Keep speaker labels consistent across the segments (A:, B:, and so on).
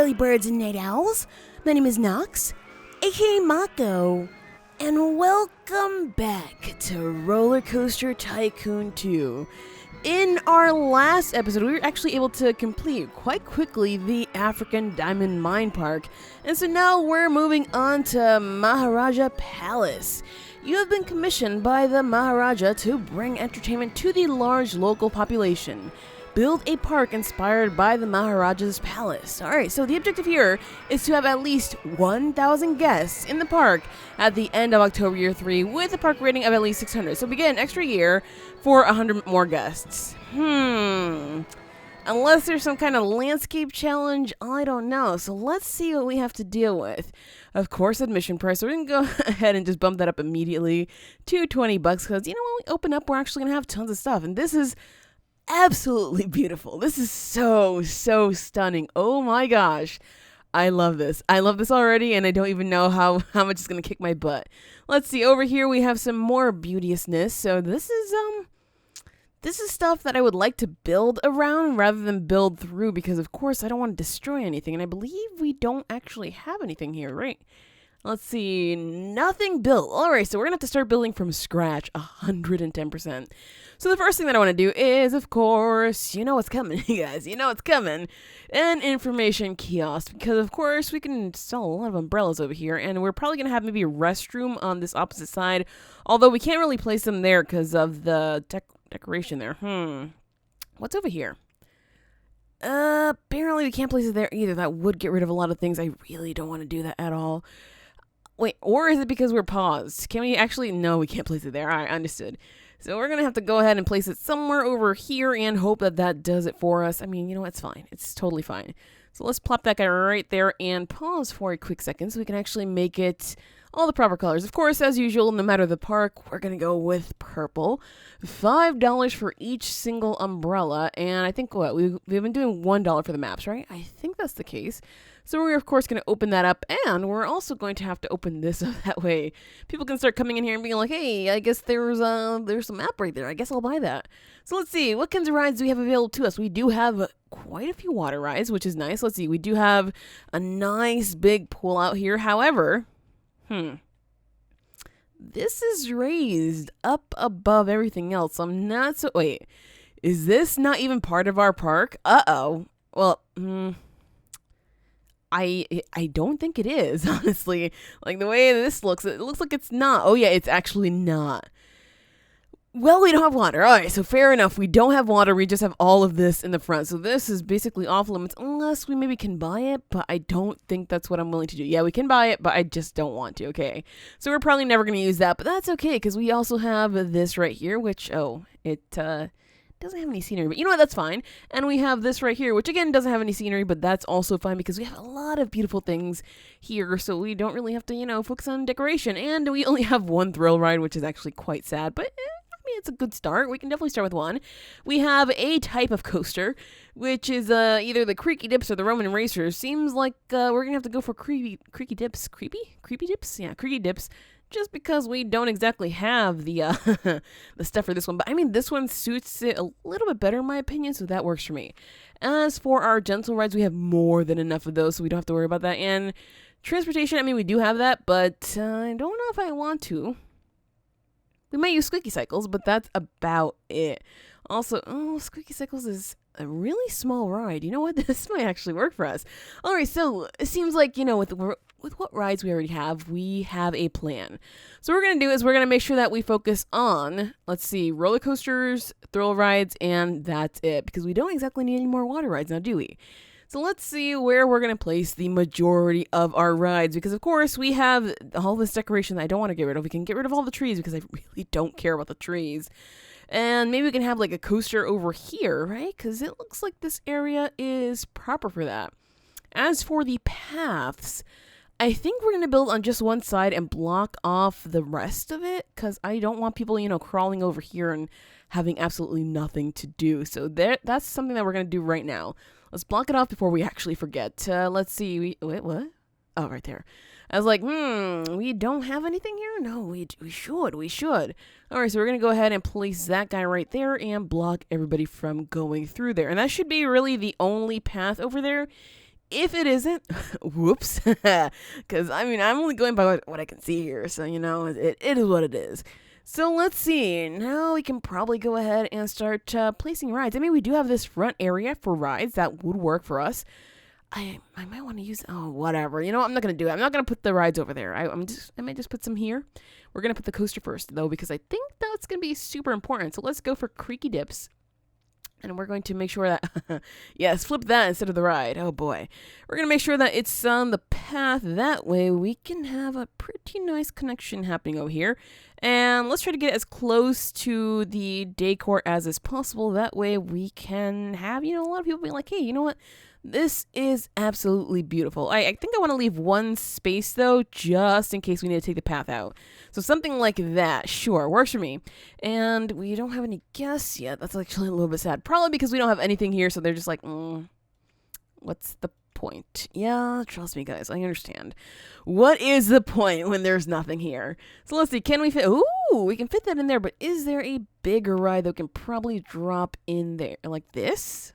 A: early birds and night owls. My name is Nox, aka Mako, and welcome back to Rollercoaster Tycoon 2. In our last episode, we were actually able to complete quite quickly the African Diamond Mine Park, and so now we're moving on to Maharaja Palace. You have been commissioned by the Maharaja to bring entertainment to the large local population. Build a park inspired by the Maharaja's palace. Alright, so the objective here is to have at least 1,000 guests in the park at the end of October year 3 with a park rating of at least 600. So we get an extra year for 100 more guests. Unless there's some kind of landscape challenge, I don't know. So let's see what we have to deal with. Of course, admission price. So we're going to go ahead and just bump that up immediately to $20 because, you know, when we open up, we're actually going to have tons of stuff. And this is absolutely beautiful. This is so stunning. Oh my gosh. I love this. I love this already, and I don't even know how much it's going to kick my butt. Let's see. Over here, we have some more beauteousness. So this is stuff that I would like to build around rather than build through because, of course, I don't want to destroy anything. And I believe we don't actually have anything here, right? Let's see. Nothing built. All right, so we're going to have to start building from scratch, 110%. So the first thing that I want to do is, of course, you know what's coming, you guys. You know what's coming. An information kiosk. Because, of course, we can install a lot of umbrellas over here. And we're probably going to have maybe a restroom on this opposite side. Although we can't really place them there because of the decoration there. What's over here? Apparently we can't place it there either. That would get rid of a lot of things. I really don't want to do that at all. Wait, or is it because we're paused? Can we actually? No, we can't place it there. I understood. So we're going to have to go ahead and place it somewhere over here and hope that that does it for us. I mean, you know, it's fine. It's totally fine. So let's plop that guy right there and pause for a quick second so we can actually make it all the proper colors. Of course, as usual, no matter the park, we're going to go with purple. $5 for each single umbrella. And I think, we've been doing $1 for the maps, right? I think that's the case. So we're, of course, going to open that up, and we're also going to have to open this up. That way people can start coming in here and being like, hey, I guess there's a map right there. I guess I'll buy that. So let's see. What kinds of rides do we have available to us? We do have quite a few water rides, which is nice. Let's see. We do have a nice big pool out here. However, this is raised up above everything else. I'm not so... Wait. Is this not even part of our park? Uh-oh. Well, I don't think it is, honestly. Like, the way this looks, it looks like it's not. Oh, yeah, it's actually not. Well, we don't have water. All right, so fair enough. We don't have water. We just have all of this in the front. So this is basically off limits unless we maybe can buy it, but I don't think that's what I'm willing to do. Yeah, we can buy it, but I just don't want to, okay? So we're probably never going to use that, but that's okay because we also have this right here, which, doesn't have any scenery, but you know what, that's fine. And we have this right here, which again doesn't have any scenery, but that's also fine because we have a lot of beautiful things here, so we don't really have to, focus on decoration. And we only have one thrill ride, which is actually quite sad, but I mean, it's a good start. We can definitely start with one. We have a type of coaster, which is either the creaky dips or the Roman racers. Seems like we're gonna have to go for creaky dips. Creepy dips? Yeah, creaky dips. Just because we don't exactly have the the stuff for this one. But I mean, this one suits it a little bit better in my opinion, so that works for me. As for our gentle rides, we have more than enough of those, so we don't have to worry about that. And transportation, I mean, we do have that, but I don't know if I want to. We might use squeaky cycles, but that's about it. Also, squeaky cycles is a really small ride. You know what? This might actually work for us. All right, so it seems like, with what rides we already have, we have a plan. So what we're going to do is we're going to make sure that we focus on, let's see, roller coasters, thrill rides, and that's it. Because we don't exactly need any more water rides now, do we? So let's see where we're going to place the majority of our rides. Because, of course, we have all this decoration that I don't want to get rid of. We can get rid of all the trees because I really don't care about the trees. And maybe we can have like a coaster over here, right? Because it looks like this area is proper for that. As for the paths, I think we're going to build on just one side and block off the rest of it because I don't want people, crawling over here and having absolutely nothing to do. So that's something that we're going to do right now. Let's block it off before we actually forget. Let's see. Wait, what? Oh, right there. I was like, we don't have anything here? No, we should. All right, so we're going to go ahead and place that guy right there and block everybody from going through there. And that should be really the only path over there. If it isn't, whoops, because I mean, I'm only going by what I can see here, so you know, it is what it is. So let's see. Now we can probably go ahead and start placing rides. I mean, we do have this front area for rides that would work for us. I might want to use, oh, whatever. You know what? I'm not going to do it. I'm not going to put the rides over there. I might just put some here. We're going to put the coaster first, though, because I think that's going to be super important. So let's go for Creaky Dips. And we're going to make sure that, yes, flip that instead of the ride. Oh, boy. We're going to make sure that it's on the path. That way we can have a pretty nice connection happening over here. And let's try to get as close to the decor as is possible. That way we can have, you know, a lot of people be like, hey, you know what? This is absolutely beautiful. I think I want to leave one space, though, just in case we need to take the path out. So something like that, sure, works for me. And we don't have any guests yet. That's actually a little bit sad. Probably because we don't have anything here, so they're just like, what's the point? Yeah, trust me, guys, I understand. What is the point when there's nothing here? So let's see, can we fit? Ooh, we can fit that in there, but is there a bigger ride that we can probably drop in there? Like this?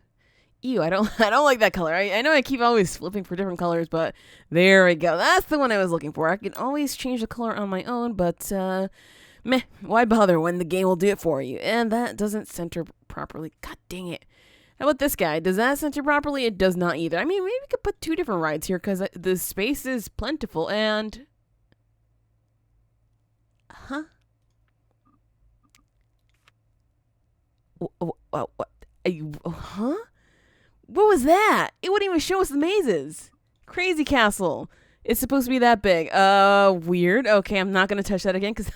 A: Ew, I don't like that color. I know I keep always flipping for different colors, but there we go. That's the one I was looking for. I can always change the color on my own, but meh, why bother when the game will do it for you? And that doesn't center properly. God dang it. How about this guy? Does that center properly? It does not either. I mean, maybe we could put two different rides here because the space is plentiful and... Huh? What? Huh? What was that? It wouldn't even show us the mazes. Crazy Castle. It's supposed to be that big. Weird. Okay, I'm not going to touch that again because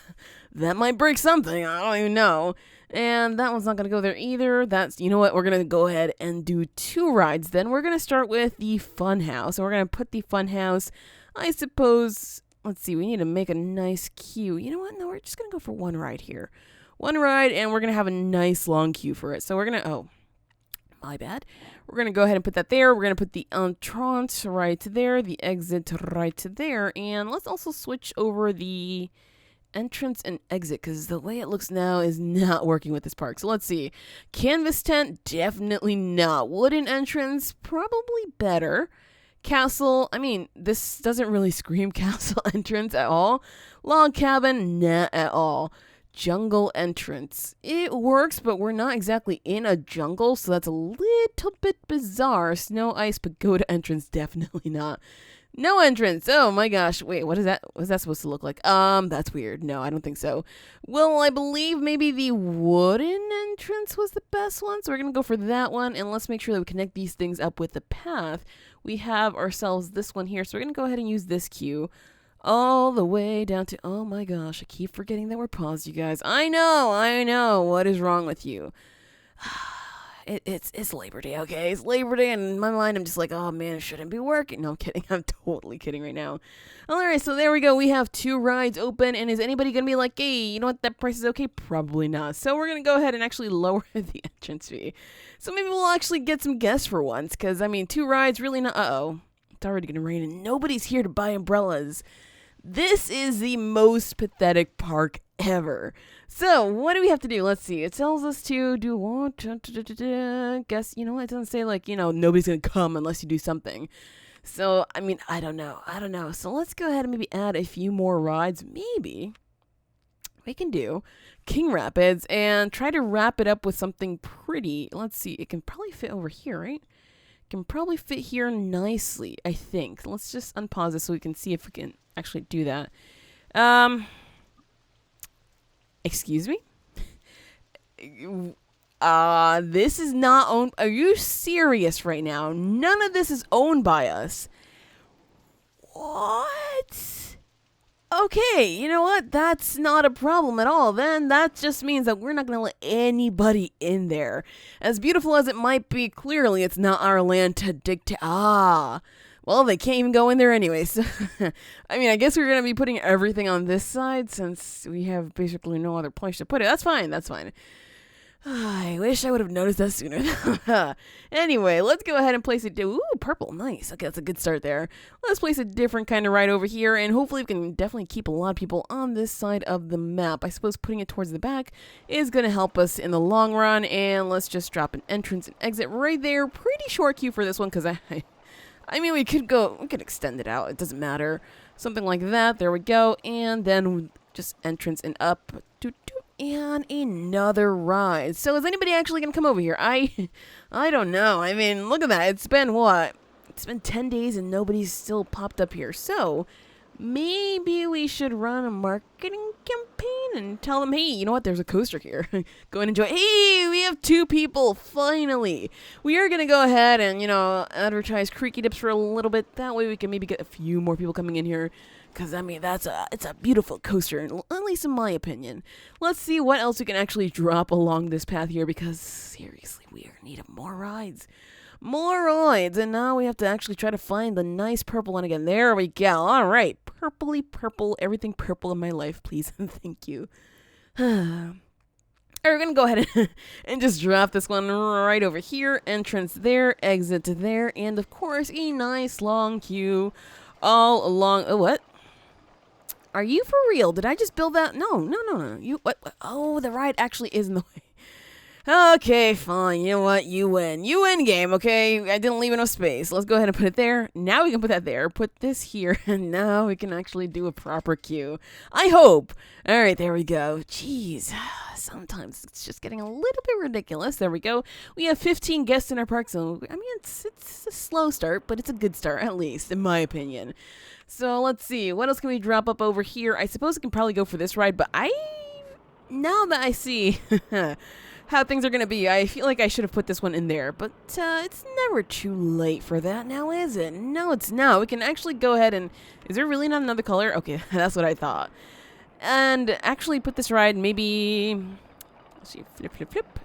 A: that might break something. I don't even know. And that one's not going to go there either. That's, you know what? We're going to go ahead and do two rides. Then we're going to start with the fun house. And we're going to put the fun house, I suppose, let's see. We need to make a nice queue. You know what? No, we're just going to go for one ride here. One ride, and we're going to have a nice long queue for it. So we're going to, oh, my bad. We're going to go ahead and put that there. We're going to put the entrance right there, the exit right there, and let's also switch over the entrance and exit because the way it looks now is not working with this park. So let's see. Canvas tent, definitely not. Wooden entrance, probably better. Castle, I mean, this doesn't really scream castle entrance at all. Log cabin, not at all. Jungle entrance. It works, but we're not exactly in a jungle, so that's a little bit bizarre. Snow ice pagoda entrance, definitely not. No entrance. Oh my gosh. Wait, what is that? What's that supposed to look like? That's weird. No, I don't think so. Well, I believe maybe the wooden entrance was the best one, so we're gonna go for that one, and let's make sure that we connect these things up with the path. We have ourselves this one here, so we're gonna go ahead and use this queue. All the way down to, oh my gosh, I keep forgetting that we're paused, you guys. I know. What is wrong with you? It's Labor Day, okay? It's Labor Day, and in my mind, I'm just like, oh man, it shouldn't be working. No, I'm kidding. I'm totally kidding right now. All right, so there we go. We have two rides open, and is anybody going to be like, hey, you know what, that price is okay? Probably not. So we're going to go ahead and actually lower the entrance fee. So maybe we'll actually get some guests for once, because, I mean, two rides, really not, uh-oh. It's already going to rain, and nobody's here to buy umbrellas. This is the most pathetic park ever. So, what do we have to do? Let's see. It tells us to do what? Guess, you know, it doesn't say, like, you know, nobody's going to come unless you do something. So, I mean, I don't know. So, let's go ahead and maybe add a few more rides. Maybe we can do King Rapids and try to wrap it up with something pretty. Let's see. It can probably fit over here, right? Can probably fit here nicely, I think. Let's just unpause this so we can see if we can actually do that. Excuse me? This is not owned. Are you serious right now? None of this is owned by us. What? Okay, you know what? That's not a problem at all. Then that just means that we're not going to let anybody in there. As beautiful as it might be, clearly it's not our land to dictate. Well, they can't even go in there anyway. So, I mean, I guess we're going to be putting everything on this side since we have basically no other place to put it. That's fine. I wish I would have noticed that sooner. Anyway, let's go ahead and place it. Ooh, purple. Nice. Okay, that's a good start there. Let's place a different kind of ride over here, and hopefully we can definitely keep a lot of people on this side of the map. I suppose putting it towards the back is going to help us in the long run, and let's just drop an entrance and exit right there. Pretty short queue for this one because I mean, we could extend it out. It doesn't matter. Something like that. There we go. And then just entrance and up. And another ride. So is anybody actually going to come over here? I don't know. I mean, look at that. It's been what? It's been 10 days and nobody's still popped up here. So maybe we should run a marketing campaign and tell them, hey, you know what? There's a coaster here. Go and enjoy. Hey, we have 2 people. Finally. We are going to go ahead and, advertise Creaky Dips for a little bit. That way we can maybe get a few more people coming in here. Because, I mean, it's a beautiful coaster, at least in my opinion. Let's see what else we can actually drop along this path here, because, seriously, we are in need of more rides. More rides, and now we have to actually try to find the nice purple one again. There we go. All right, purpley purple, everything purple in my life, please, and thank you. All right, we're going to go ahead and just drop this one right over here. Entrance there, exit there, and, of course, a nice long queue all along. Oh, what? Are you for real? Did I just build that? No. You what? Oh, the ride actually is in the way. Okay, fine. You know what? You win. You win game, okay? I didn't leave enough space. Let's go ahead and put it there. Now we can put that there. Put this here. And now we can actually do a proper queue. I hope. All right, there we go. Jeez. Sometimes it's just getting a little bit ridiculous. There we go. We have 15 guests in our park, so, I mean, it's a slow start, but it's a good start, at least, in my opinion. So let's see, what else can we drop up over here? I suppose we can probably go for this ride, but now that I see how things are going to be, I feel like I should have put this one in there. But it's never too late for that now, is it? No, it's not. We can actually go ahead and, is there really not another color? Okay, that's what I thought. And actually put this ride maybe, let's see, flip.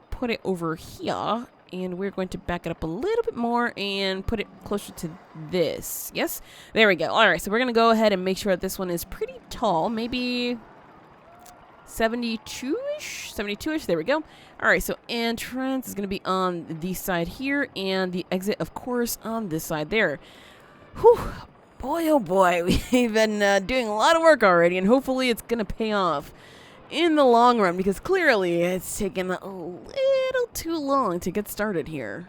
A: Put it over here. And we're going to back it up a little bit more and put it closer to this. Yes? There we go. All right, so we're going to go ahead and make sure that this one is pretty tall. Maybe 72-ish? 72-ish. There we go. All right, so entrance is going to be on the side here. And the exit, of course, on this side there. Whew. Boy, oh boy. We've been doing a lot of work already. And hopefully it's going to pay off in the long run, because clearly it's taken a little too long to get started here.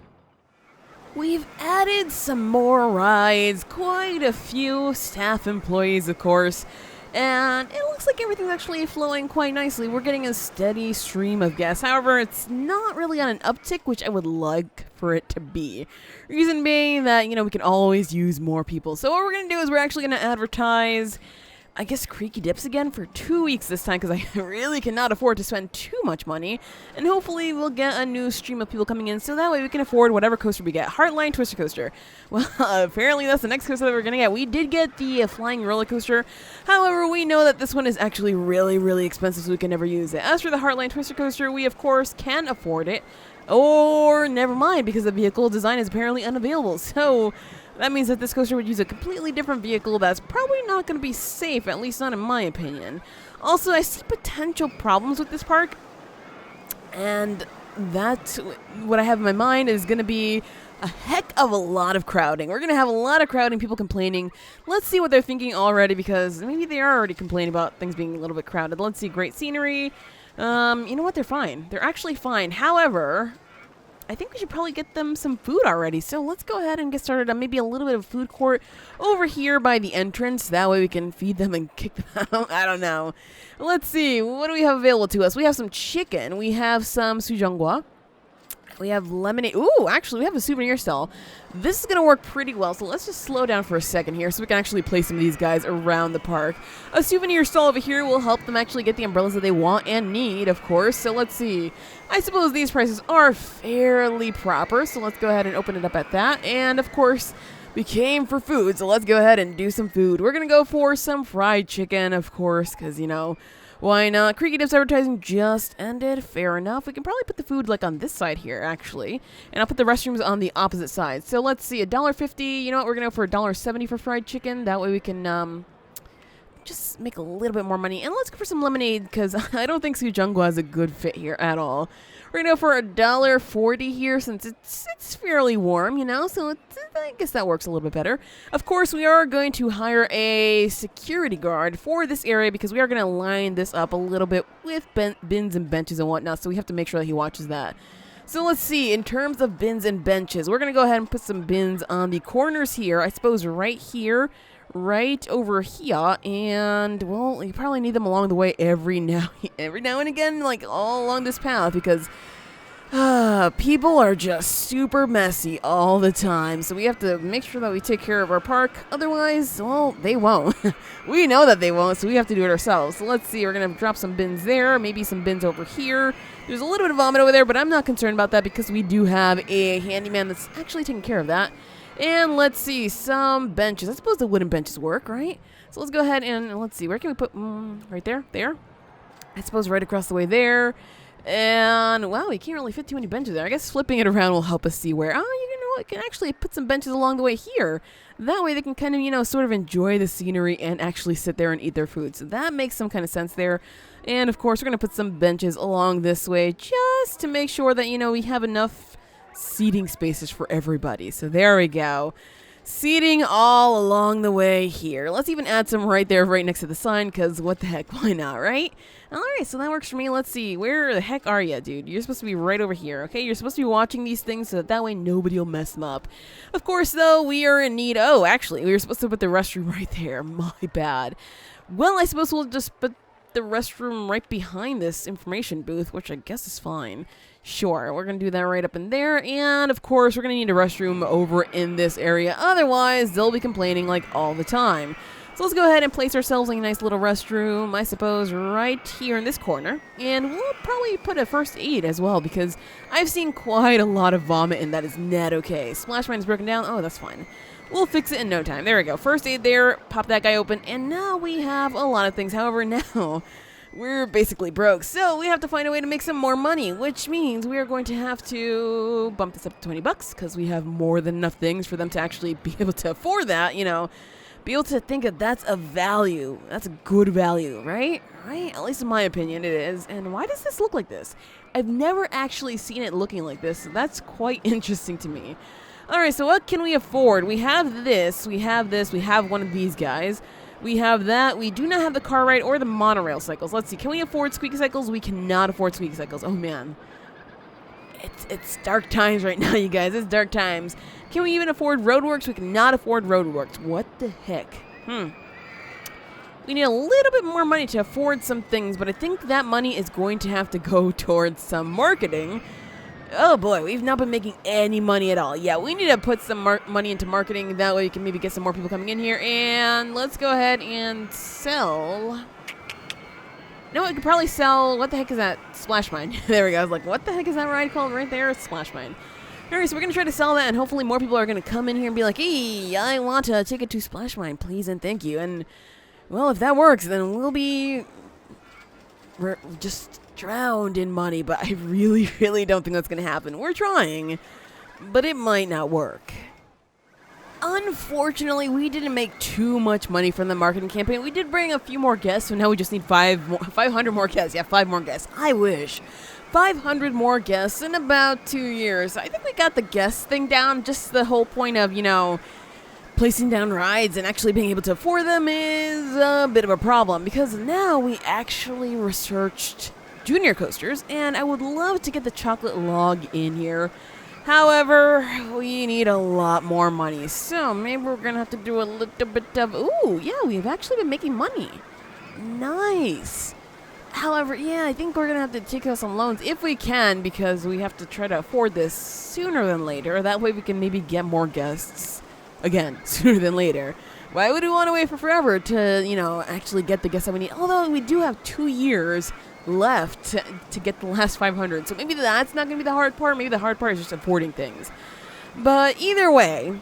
A: We've added some more rides, quite a few staff employees, of course, and it looks like everything's actually flowing quite nicely. We're getting a steady stream of guests. However, it's not really on an uptick, which I would like for it to be. Reason being that, we can always use more people. So what we're going to do is we're actually going to advertise, I guess, Creaky Dips again for 2 weeks this time, because I really cannot afford to spend too much money. And hopefully we'll get a new stream of people coming in, so that way we can afford whatever coaster we get. Heartline Twister Coaster. Well, apparently that's the next coaster that we're going to get. We did get the flying roller coaster. However, we know that this one is actually really, really expensive, so we can never use it. As for the Heartline Twister Coaster, we of course can afford it. Or never mind, because the vehicle design is apparently unavailable. So that means that this coaster would use a completely different vehicle that's probably not going to be safe, at least not in my opinion. Also, I see potential problems with this park, and that's what I have in my mind is going to be a heck of a lot of crowding. We're going to have a lot of crowding, people complaining. Let's see what they're thinking already, because maybe they are already complaining about things being a little bit crowded. Let's see, great scenery. You know what? They're fine. They're actually fine. However, I think we should probably get them some food already. So let's go ahead and get started on maybe a little bit of food court over here by the entrance. That way we can feed them and kick them out. I don't know. Let's see. What do we have available to us? We have some chicken. We have some sujonggwa. We have lemonade. Ooh, actually, we have a souvenir stall. This is going to work pretty well, so let's just slow down for a second here so we can actually place some of these guys around the park. A souvenir stall over here will help them actually get the umbrellas that they want and need, of course. So let's see. I suppose these prices are fairly proper, so let's go ahead and open it up at that. And, of course, we came for food, so let's go ahead and do some food. We're going to go for some fried chicken, of course, because, why not? Creaky Dips advertising just ended. Fair enough. We can probably put the food like on this side here, actually. And I'll put the restrooms on the opposite side. So let's see. $1.50. You know what? We're going to go for $1.70 for fried chicken. That way we can just make a little bit more money. And let's go for some lemonade, because I don't think sujonggwa is a good fit here at all. We're going to go for $1.40 here, since it's fairly warm, so I guess that works a little bit better. Of course, we are going to hire a security guard for this area, because we are going to line this up a little bit with bins and benches and whatnot, so we have to make sure that he watches that. So let's see, in terms of bins and benches, we're going to go ahead and put some bins on the corners here. I suppose right here, right over here, and, well, you probably need them along the way every now and again, like all along this path, because people are just super messy all the time, so we have to make sure that we take care of our park. Otherwise, well, they won't. We know that they won't, so we have to do it ourselves. So let's see, we're going to drop some bins there, maybe some bins over here. There's a little bit of vomit over there, but I'm not concerned about that because we do have a handyman that's actually taking care of that. And let's see, some benches. I suppose the wooden benches work, right? So let's go ahead and let's see, where can we put, right there? There? I suppose right across the way there. And, wow, we can't really fit too many benches there. I guess flipping it around will help us see where. Oh, you know what? We can actually put some benches along the way here. That way they can kind of, you know, sort of enjoy the scenery and actually sit there and eat their food. So that makes some kind of sense there. And, of course, we're going to put some benches along this way just to make sure that, you know, we have enough seating spaces for everybody. So there we go. Seating all along the way here. Let's even add some right there, right next to the sign, because what the heck, why not, right? Alright, so that works for me. Let's see, where the heck are you, dude? You're supposed to be right over here, okay? You're supposed to be watching these things so that way nobody will mess them up. Of course, though, we are in need. Oh, actually, we were supposed to put the restroom right there. My bad. Well, I suppose we'll just put the restroom right behind this information booth, which I guess is fine. Sure, we're going to do that right up in there, and of course we're going to need a restroom over in this area, otherwise they'll be complaining like all the time. So let's go ahead and place ourselves in a nice little restroom, I suppose right here in this corner, and we'll probably put a first aid as well, because I've seen quite a lot of vomit and that is not okay. Splash mine is broken down, oh that's fine. We'll fix it in no time. There we go, first aid there, pop that guy open, and now we have a lot of things. However, now we're basically broke, so we have to find a way to make some more money, which means we are going to have to bump this up to $20 because we have more than enough things for them to actually be able to afford that, you know, be able to think that that's a value. That's a good value, right? Right? At least in my opinion it is. And why does this look like this? I've never actually seen it looking like this, so that's quite interesting to me. Alright, so what can we afford? We have this, we have this, we have one of these guys. We have that. We do not have the car ride or the monorail cycles. Let's see. Can we afford squeaky cycles? We cannot afford squeaky cycles. Oh, man. It's dark times right now, you guys. It's dark times. Can we even afford roadworks? We cannot afford roadworks. What the heck? We need a little bit more money to afford some things, but I think that money is going to have to go towards some marketing. Oh boy, we've not been making any money at all. Yeah, we need to put some money into marketing. That way we can maybe get some more people coming in here. And let's go ahead and sell. No, I could probably sell. What the heck is that? Splash Mine. There we go. I was like, what the heck is that ride called right there? Splash Mine. Alright, so we're going to try to sell that, and hopefully more people are going to come in here and be like, hey, I want a ticket to Splash Mine, please and thank you. And, well, if that works, then we're just drowned in money, but I really, really don't think that's going to happen. We're trying, but it might not work. Unfortunately, we didn't make too much money from the marketing campaign. We did bring a few more guests, so now we just need 500 more guests. Yeah, 5 more guests. I wish. 500 more guests in about 2 years. I think we got the guest thing down. Just the whole point of, you know, placing down rides and actually being able to afford them is a bit of a problem, because now we actually researched junior coasters, and I would love to get the chocolate log in here. However, we need a lot more money, so maybe we're gonna have to do a little bit of, ooh, yeah, we've actually been making money. Nice. However, yeah, I think we're gonna have to take out some loans if we can, because we have to try to afford this sooner than later. That way we can maybe get more guests. Again, sooner than later. Why would we want to wait for forever to, you know, actually get the guests that we need? Although we do have 2 years left to get the last 500. So maybe that's not going to be the hard part. Maybe the hard part is just affording things. But either way,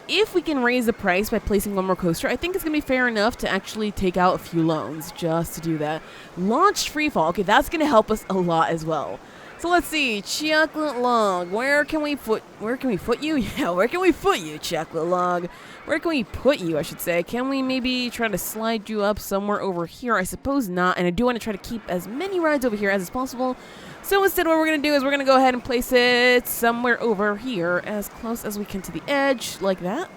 A: if we can raise the price by placing one more coaster, I think it's going to be fair enough to actually take out a few loans just to do that. Launched freefall. Okay, that's going to help us a lot as well. So let's see, chocolate log. Where can we foot you? Yeah, where can we foot you, chocolate log? Where can we put you, I should say? Can we maybe try to slide you up somewhere over here? I suppose not, and I do want to try to keep as many rides over here as is possible. So instead what we're going to do is we're going to go ahead and place it somewhere over here, as close as we can to the edge, like that.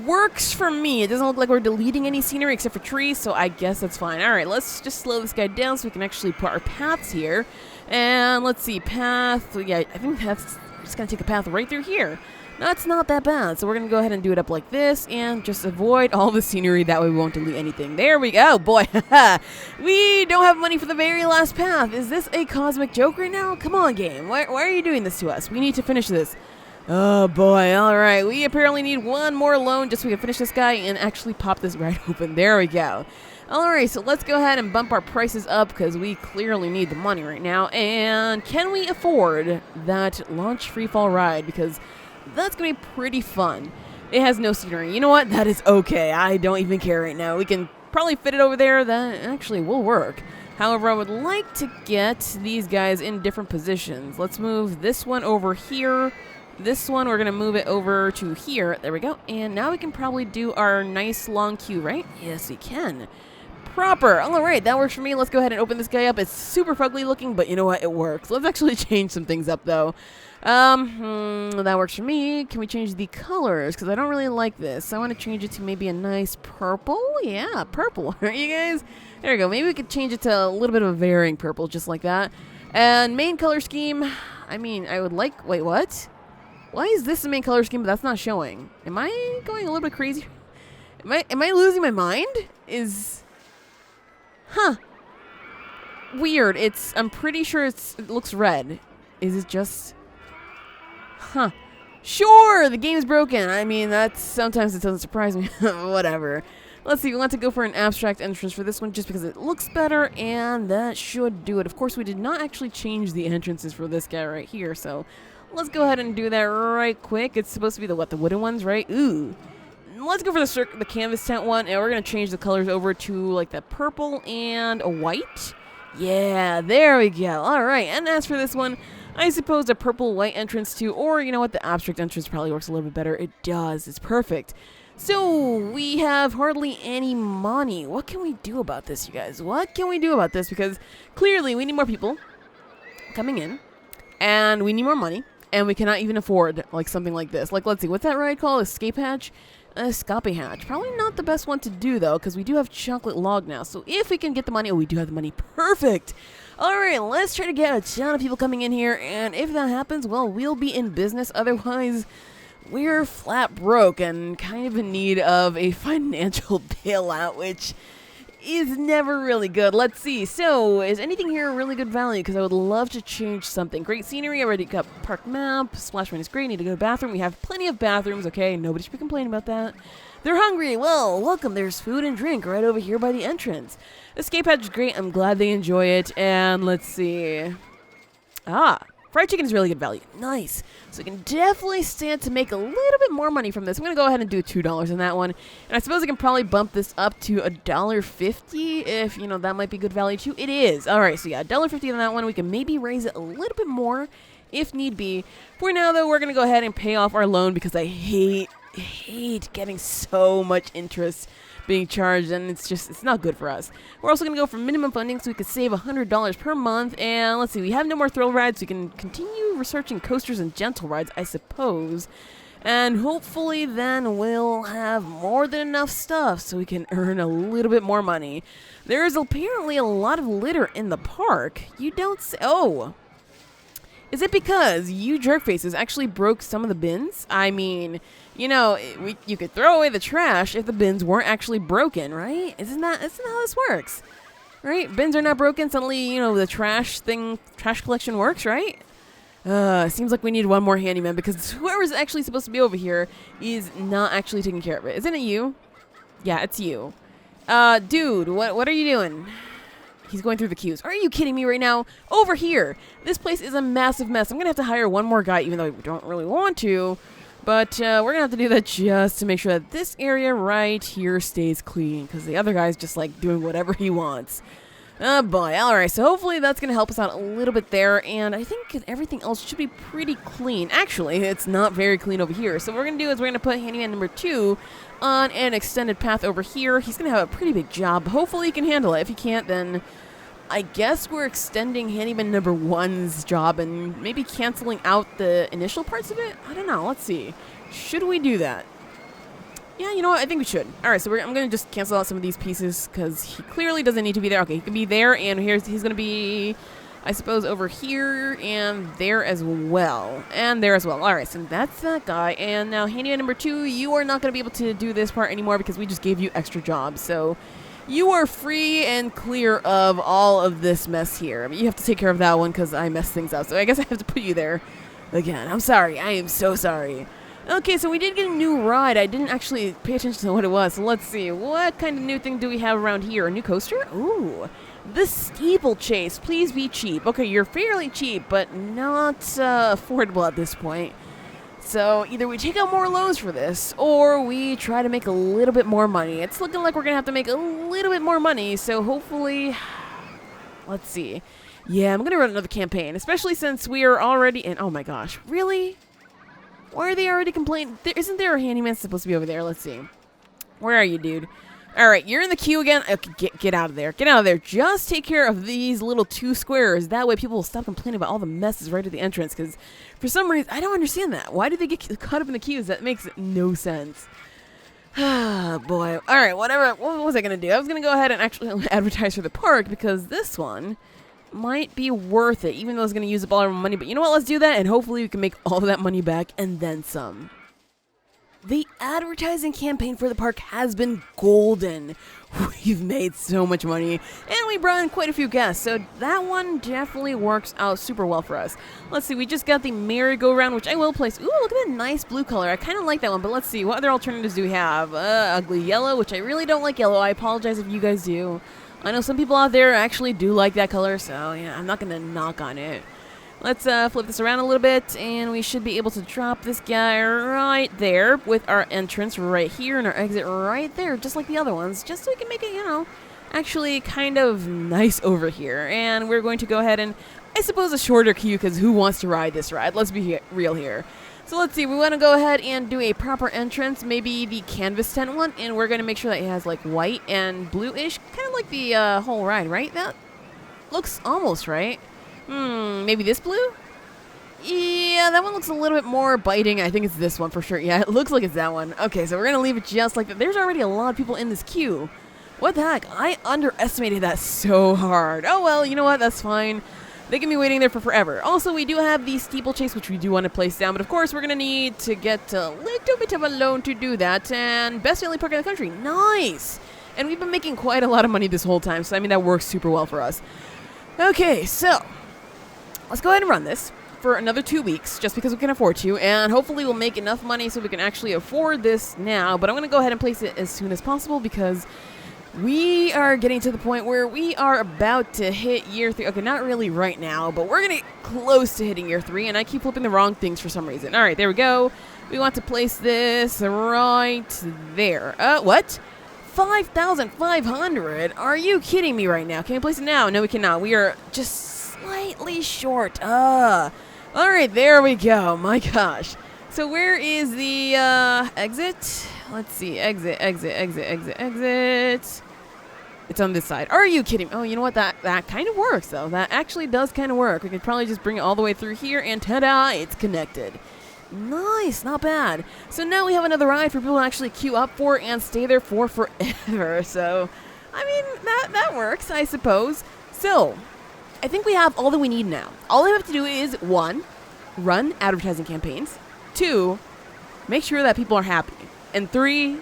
A: Works for me. It doesn't look like we're deleting any scenery except for trees, so I guess that's fine. Alright, let's just slow this guy down so we can actually put our paths here. And let's see, path. Yeah, I think that's just going to take a path right through here. That's not that bad. So we're going to go ahead and do it up like this and just avoid all the scenery. That way we won't delete anything. There we go. Boy, we don't have money for the very last path. Is this a cosmic joke right now? Come on, game. Why are you doing this to us? We need to finish this. Oh, boy. All right. We apparently need one more loan just so we can finish this guy and actually pop this right open. There we go. All right, so let's go ahead and bump our prices up because we clearly need the money right now. And can we afford that launch free fall ride? Because that's going to be pretty fun. It has no scenery. You know what? That is okay. I don't even care right now. We can probably fit it over there. That actually will work. However, I would like to get these guys in different positions. Let's move this one over here. This one, we're going to move it over to here. There we go. And now we can probably do our nice long queue, right? Yes, we can. Proper. All right, that works for me. Let's go ahead and open this guy up. It's super fugly looking, but you know what? It works. Let's actually change some things up, though. That works for me. Can we change the colors? Because I don't really like this. I want to change it to maybe a nice purple. Yeah, purple. Aren't you guys? There we go. Maybe we could change it to a little bit of a varying purple, just like that. And main color scheme, I mean, I would like... Wait, what? Why is this the main color scheme, but that's not showing? Am I going a little bit crazy? Am I losing my mind? Huh. Weird. I'm pretty sure it looks red. Is it just... Huh. Sure, the game is broken. I mean, sometimes it doesn't surprise me. Whatever. Let's see, we want to go for an abstract entrance for this one just because it looks better, and that should do it. Of course, we did not actually change the entrances for this guy right here, so let's go ahead and do that right quick. It's supposed to be the wooden ones, right? Ooh. Let's go for the canvas tent one, and we're going to change the colors over to, like, the purple and a white. Yeah, there we go. All right, and as for this one, I suppose a purple-white entrance too, or you know what, the abstract entrance probably works a little bit better. It does. It's perfect. So, we have hardly any money. What can we do about this, you guys? What can we do about this? Because clearly we need more people coming in, and we need more money, and we cannot even afford, like, something like this. Like, let's see, what's that ride called? Escape hatch? Escape hatch. Probably not the best one to do, though, because we do have chocolate log now. So if we can get the money, we do have the money. Perfect. All right, let's try to get a ton of people coming in here, and if that happens, well, we'll be in business. Otherwise, we're flat broke and kind of in need of a financial bailout, which is never really good. Let's see. So, is anything here really good value? Because I would love to change something. Great scenery. Already got park map. Splash Mine is great. Need to go to the bathroom. We have plenty of bathrooms. Okay, nobody should be complaining about that. They're hungry. Well, welcome. There's food and drink right over here by the entrance. Escape hatch is great. I'm glad they enjoy it. And let's see. Fried chicken is really good value. Nice. So we can definitely stand to make a little bit more money from this. I'm going to go ahead and do $2 on that one. And I suppose I can probably bump this up to $1.50 if, you know, that might be good value too. It is. All right. So yeah, $1.50 on that one. We can maybe raise it a little bit more if need be. For now, though, we're going to go ahead and pay off our loan because I hate getting so much interest being charged, and it's not good for us. We're also going to go for minimum funding so we could save $100 per month, and let's see, we have no more thrill rides, so we can continue researching coasters and gentle rides, I suppose, and hopefully then we'll have more than enough stuff so we can earn a little bit more money. There is apparently a lot of litter in the park. You don't say. Oh, is it because you jerkfaces actually broke some of the bins? I mean, you know, you could throw away the trash if the bins weren't actually broken, right? Isn't that how this works? Right? Bins are not broken, suddenly, you know, the trash collection works, right? Seems like we need one more handyman because whoever's actually supposed to be over here is not actually taking care of it. Isn't it you? Yeah, it's you. Dude, what are you doing? He's going through the queues. Are you kidding me right now? Over here. This place is a massive mess. I'm going to have to hire one more guy, even though we don't really want to. But we're going to have to do that just to make sure that this area right here stays clean. Because the other guy's just, like, doing whatever he wants. Oh, boy. All right. So hopefully that's going to help us out a little bit there. And I think everything else should be pretty clean. Actually, it's not very clean over here. So what we're going to do is we're going to put handyman number 2 on an extended path over here. He's going to have a pretty big job. Hopefully he can handle it. If he can't, then I guess we're extending handyman number 1's job and maybe canceling out the initial parts of it. I don't know. Let's see. Should we do that? Yeah, you know what? I think we should. All right, so I'm going to just cancel out some of these pieces because he clearly doesn't need to be there. Okay, he can be there, and he's going to be I suppose over here and there as well. And there as well. Alright, so that's that guy. And now handyman number 2, you are not going to be able to do this part anymore because we just gave you extra jobs. So you are free and clear of all of this mess here. I mean, you have to take care of that one because I messed things up. So I guess I have to put you there again. I'm sorry. I am so sorry. Okay, so we did get a new ride. I didn't actually pay attention to what it was. So let's see. What kind of new thing do we have around here? A new coaster? Ooh. The steeplechase. Please be cheap. Okay, you're fairly cheap, but not affordable at this point. So either we take out more loans for this, or we try to make a little bit more money. It's looking like we're going to have to make a little bit more money, so hopefully... Let's see. Yeah, I'm going to run another campaign, especially since we are already in... Oh my gosh, really? Why are they already complaining? Isn't there a handyman supposed to be over there? Let's see. Where are you, dude? All right, you're in the queue again. Okay, get out of there. Get out of there. Just take care of these little 2 squares. That way people will stop complaining about all the messes right at the entrance. Because for some reason, I don't understand that. Why do they get caught up in the queues? That makes no sense. Ah, boy. All right, whatever. What was I going to do? I was going to go ahead and actually advertise for the park because this one might be worth it, even though it's going to use up all our money. But you know what? Let's do that, and hopefully we can make all of that money back and then some. The advertising campaign for the park has been golden. We've made so much money, and we brought in quite a few guests, so that one definitely works out super well for us. Let's see, we just got the merry-go-round, which I will place. Ooh, look at that nice blue color. I kind of like that one, but let's see, what other alternatives do we have? Ugly yellow, which I really don't like yellow. I apologize if you guys do. I know some people out there actually do like that color, so yeah, I'm not going to knock on it. Let's flip this around a little bit, and we should be able to drop this guy right there with our entrance right here and our exit right there, just like the other ones, just so we can make it, you know, actually kind of nice over here. And we're going to go ahead and, I suppose, a shorter queue, because who wants to ride this ride? Let's be real here. So let's see, we want to go ahead and do a proper entrance, maybe the canvas tent one, and we're going to make sure that it has, like, white and bluish, kind of like the whole ride, right? That looks almost right. Maybe this blue? Yeah, that one looks a little bit more biting. I think it's this one for sure. Yeah, it looks like it's that one. Okay, so we're going to leave it just like that. There's already a lot of people in this queue. What the heck? I underestimated that so hard. Oh, well, you know what? That's fine. They can be waiting there for forever. Also, we do have the steeplechase, which we do want to place down. But, of course, we're going to need to get a little bit of a loan to do that. And best family park in the country. Nice! And we've been making quite a lot of money this whole time. So, I mean, that works super well for us. Okay, so... let's go ahead and run this for another 2 weeks, just because we can afford to, and hopefully we'll make enough money so we can actually afford this now. But I'm going to go ahead and place it as soon as possible because we are getting to the point where we are about to hit year 3. Okay, not really right now, but we're going to get close to hitting year 3, and I keep flipping the wrong things for some reason. All right, there we go. We want to place this right there. What? 5,500? Are you kidding me right now? Can we place it now? No, we cannot. We are just slightly short. All right, there we go. My gosh. So where is the exit? Let's see. Exit. It's on this side. Are you kidding? Oh, you know what? That kind of works, though. That actually does kind of work. We could probably just bring it all the way through here, and ta-da, it's connected. Nice, not bad. So now we have another ride for people to actually queue up for and stay there for forever. So, I mean, that works, I suppose. So, I think we have all that we need now. All we have to do is, 1, run advertising campaigns. 2, make sure that people are happy. And 3,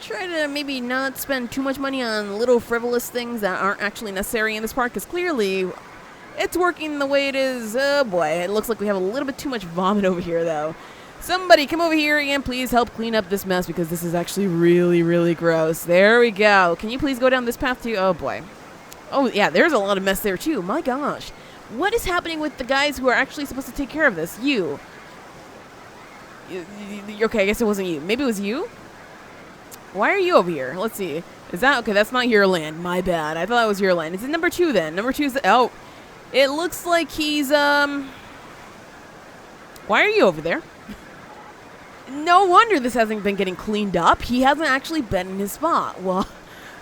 A: try to maybe not spend too much money on little frivolous things that aren't actually necessary in this park, because clearly it's working the way it is. Oh boy, it looks like we have a little bit too much vomit over here, though. Somebody come over here and please help clean up this mess, because this is actually really, really gross. There we go. Can you please go down this path too? Oh boy. Oh, yeah, there's a lot of mess there, too. My gosh. What is happening with the guys who are actually supposed to take care of this? You. Okay, I guess it wasn't you. Maybe it was you? Why are you over here? Let's see. Is that... okay, that's not your land. My bad. I thought it was your land. Is it number 2, then? Number 2 is... oh. It looks like he's, Why are you over there? No wonder this hasn't been getting cleaned up. He hasn't actually been in his spot. Well,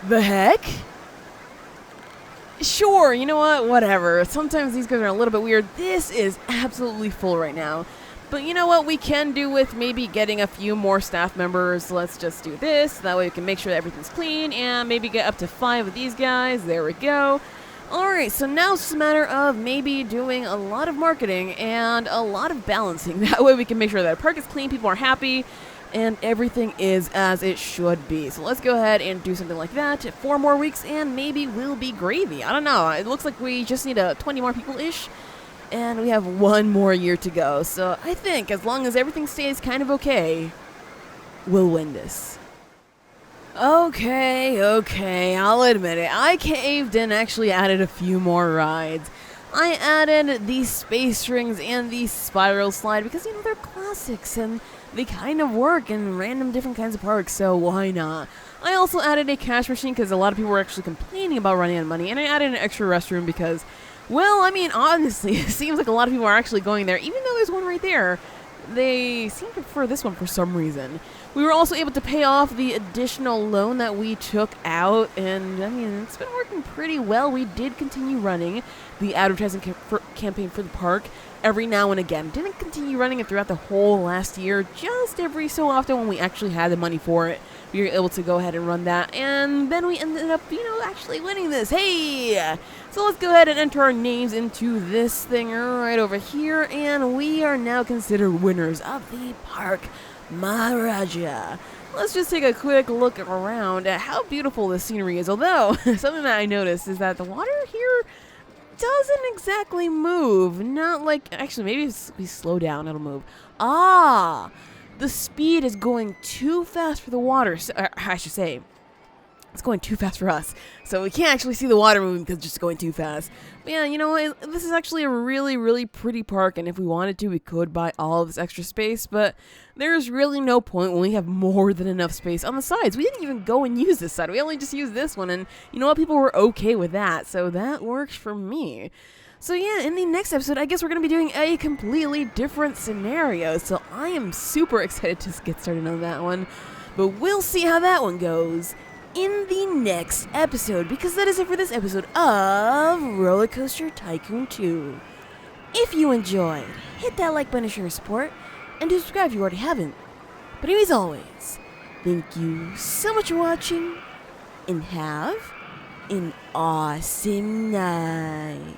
A: the heck? Sure, you know what? Whatever. Sometimes these guys are a little bit weird. This is absolutely full right now. But you know what we can do with maybe getting a few more staff members? Let's just do this. That way we can make sure that everything's clean and maybe get up to 5 of these guys. There we go. Alright, so now it's just a matter of maybe doing a lot of marketing and a lot of balancing. That way we can make sure that our park is clean, people are happy, and everything is as it should be. So let's go ahead and do something like that. 4 more weeks and maybe we'll be gravy. I don't know. It looks like we just need 20 more people-ish. And we have 1 more year to go. So I think as long as everything stays kind of okay, we'll win this. Okay, I'll admit it. I caved and actually added a few more rides. I added these space rings and the spiral slide because, they're classics and they kind of work in random different kinds of parks, so why not? I also added a cash machine because a lot of people were actually complaining about running out of money, and I added an extra restroom because, honestly, it seems like a lot of people are actually going there, even though there's one right there. They seem to prefer this one for some reason. We were also able to pay off the additional loan that we took out, and it's been working pretty well. We did continue running the advertising campaign for the park every now and again. Didn't continue running it throughout the whole last year, just every so often when we actually had the money for it. We were able to go ahead and run that, and then we ended up, actually winning this. Hey! So let's go ahead and enter our names into this thing right over here, and we are now considered winners of the park Maharaja. Let's just take a quick look around at how beautiful the scenery is, although something that I noticed is that the water here doesn't exactly move. Not like, actually, maybe if we slow down, it'll move. The speed is going too fast for the water. So, I should say, it's going too fast for us. So we can't actually see the water moving because it's just going too fast. But yeah, this is actually a really, really pretty park. And if we wanted to, we could buy all of this extra space. But there's really no point when we have more than enough space on the sides. We didn't even go and use this side. We only just used this one. And you know what? People were okay with that. So that works for me. So yeah, in the next episode, I guess we're going to be doing a completely different scenario. So I am super excited to get started on that one. But we'll see how that one goes in the next episode, because that is it for this episode of Rollercoaster Tycoon 2. If you enjoyed, hit that like button to show your support, and do subscribe if you already haven't. But anyways, always, thank you so much for watching, and have an awesome night.